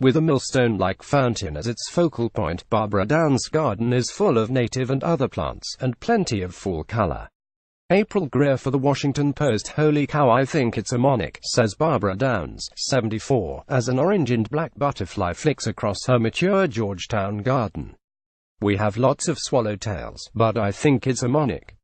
With a millstone-like fountain as its focal point, Barbara Downs' garden is full of native and other plants, and plenty of fall color. April Greer for The Washington Post. Holy cow, I think it's a monarch, says Barbara Downs, 74, as an orange and black butterfly flicks across her mature Georgetown garden. We have lots of swallowtails, but I think it's a monarch.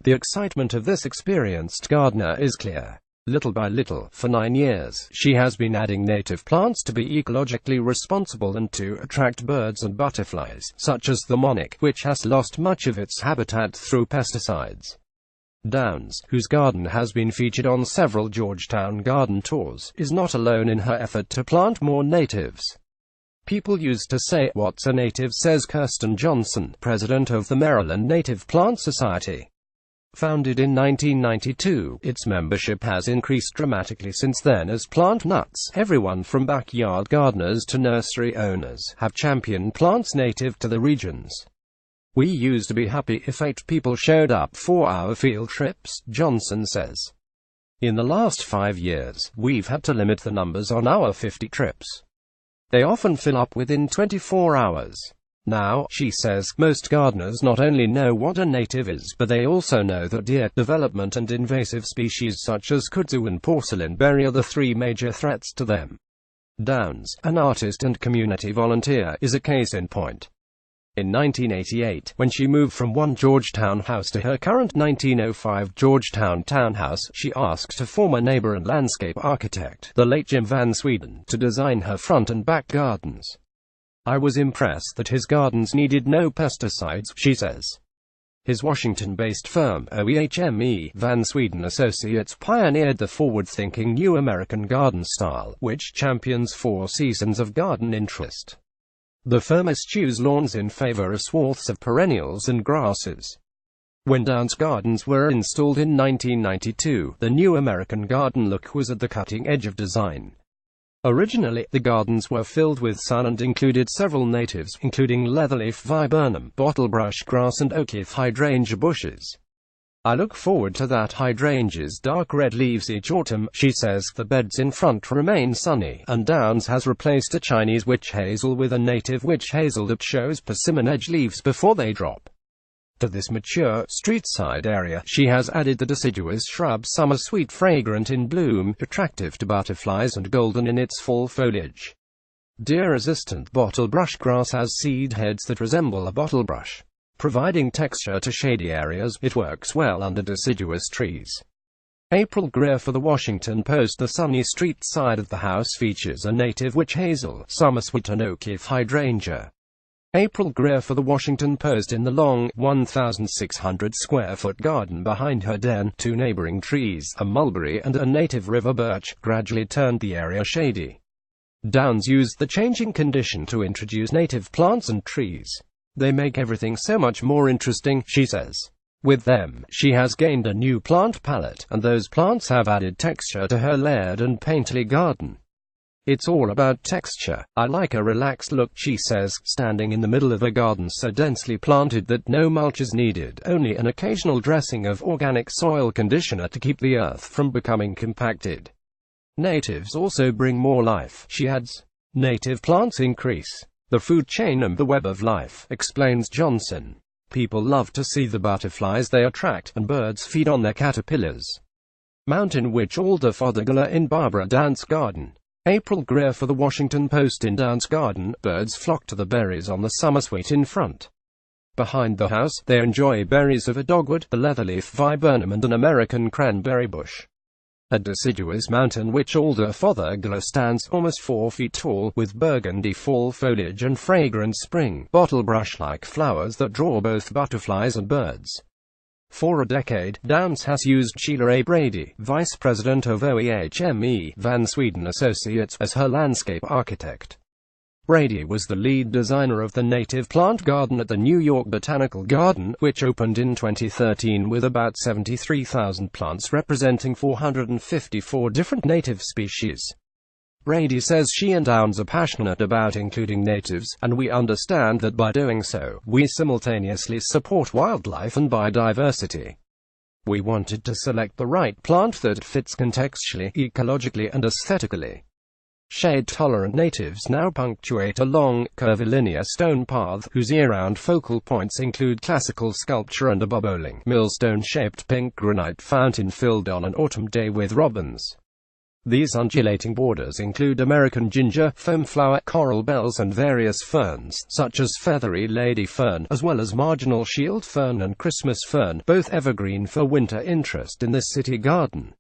The excitement of this experienced gardener is clear. Little by little, for 9 years, she has been adding native plants to be ecologically responsible and to attract birds and butterflies, such as the monarch, which has lost much of its habitat through pesticides. Downs, whose garden has been featured on several Georgetown garden tours, is not alone in her effort to plant more natives. People used to say, "What's a native?" says Kirsten Johnson, president of the Maryland Native Plant Society. Founded in 1992, its membership has increased dramatically since then as plant nuts, everyone from backyard gardeners to nursery owners, have championed plants native to the regions. We used to be happy if 8 people showed up for our field trips, Johnson says. In the last 5 years, we've had to limit the numbers on our 50 trips. They often fill up within 24 hours. Now, she says, most gardeners not only know what a native is, but they also know that deer development and invasive species such as kudzu and porcelain berry are the 3 major threats to them. Downs, an artist and community volunteer, is a case in point. In 1988, when she moved from one Georgetown house to her current 1905 Georgetown townhouse, she asked a former neighbor and landscape architect, the late Jim Van Sweden, to design her front and back gardens. I was impressed that his gardens needed no pesticides, she says. His Washington-based firm, OEHME, Van Sweden Associates, pioneered the forward-thinking new American garden style, which champions 4 seasons of garden interest. The firm eschews lawns in favor of swaths of perennials and grasses. When Downs gardens were installed in 1992, the new American garden look was at the cutting edge of design. Originally, the gardens were filled with sun and included several natives, including leatherleaf viburnum, bottlebrush grass and oakleaf hydrangea bushes. I look forward to that hydrangea's dark red leaves each autumn, she says. The beds in front remain sunny, and Downs has replaced a Chinese witch hazel with a native witch hazel that shows persimmon edge leaves before they drop. To this mature, street-side area, she has added the deciduous shrub summer sweet fragrant in bloom, attractive to butterflies and golden in its fall foliage. Deer-resistant bottlebrush grass has seed heads that resemble a bottlebrush. Providing texture to shady areas, it works well under deciduous trees. April Greer for The Washington Post. The sunny street side of the house features a native witch hazel, summer sweet and oakleaf hydrangea. April Greer for The Washington Post. In the long, 1,600-square-foot garden behind her den, 2 neighboring trees, a mulberry and a native river birch, gradually turned the area shady. Downs used the changing condition to introduce native plants and trees. They make everything so much more interesting, she says. With them, she has gained a new plant palette, and those plants have added texture to her layered and painterly garden. It's all about texture. I like a relaxed look, she says, standing in the middle of a garden so densely planted that no mulch is needed, only an occasional dressing of organic soil conditioner to keep the earth from becoming compacted. Natives also bring more life, she adds. Native plants increase the food chain and the web of life, explains Johnson. People love to see the butterflies they attract, and birds feed on their caterpillars. Mountain witch alder fothergilla in Barbara Downs' garden. April Greer for The Washington Post. In Downs' garden, birds flock to the berries on the summer sweet in front. Behind the house, they enjoy berries of a dogwood, the leatherleaf viburnum and an American cranberry bush. A deciduous mountain witch alder fothergilla stands almost 4 feet tall, with burgundy fall foliage and fragrant spring, bottlebrush-like flowers that draw both butterflies and birds. For a decade, Downs has used Sheila A. Brady, vice president of OEHME, Van Sweden Associates, as her landscape architect. Brady was the lead designer of the native plant garden at the New York Botanical Garden, which opened in 2013 with about 73,000 plants representing 454 different native species. Brady says she and Downs are passionate about including natives, and we understand that by doing so, we simultaneously support wildlife and biodiversity. We wanted to select the right plant that fits contextually, ecologically and aesthetically. Shade-tolerant natives now punctuate a long, curvilinear stone path, whose year-round focal points include classical sculpture and a bobolink, millstone-shaped pink granite fountain filled on an autumn day with robins. These undulating borders include American ginger, foamflower, coral bells and various ferns, such as feathery lady fern, as well as marginal shield fern and Christmas fern, both evergreen for winter interest in this city garden.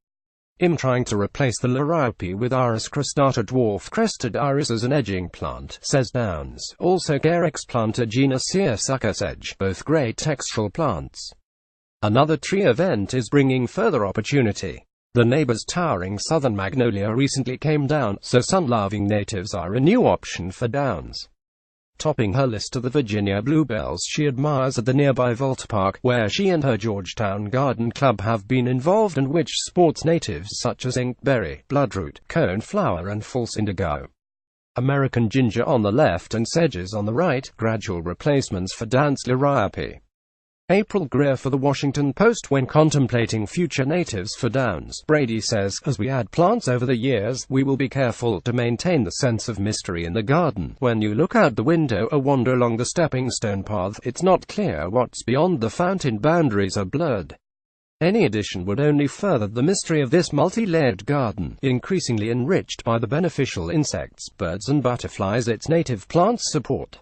I'm trying to replace the liriope with Iris cristata dwarf crested iris as an edging plant, says Downs. Also Carex planta genus seersucker sedge, both great textural plants. Another tree event is bringing further opportunity. The neighbor's towering southern magnolia recently came down, so sun-loving natives are a new option for Downs. Topping her list are the Virginia bluebells she admires at the nearby Volta Park, where she and her Georgetown Garden Club have been involved and which sports natives such as inkberry, bloodroot, coneflower and false indigo. American ginger on the left and sedges on the right, gradual replacements for Downs' liriope. April Greer for The Washington Post. When contemplating future natives for Downs, Brady says, as we add plants over the years, we will be careful to maintain the sense of mystery in the garden. When you look out the window or wander along the stepping stone path, it's not clear what's beyond the fountain, boundaries are blurred. Any addition would only further the mystery of this multi-layered garden, increasingly enriched by the beneficial insects, birds and butterflies its native plants support.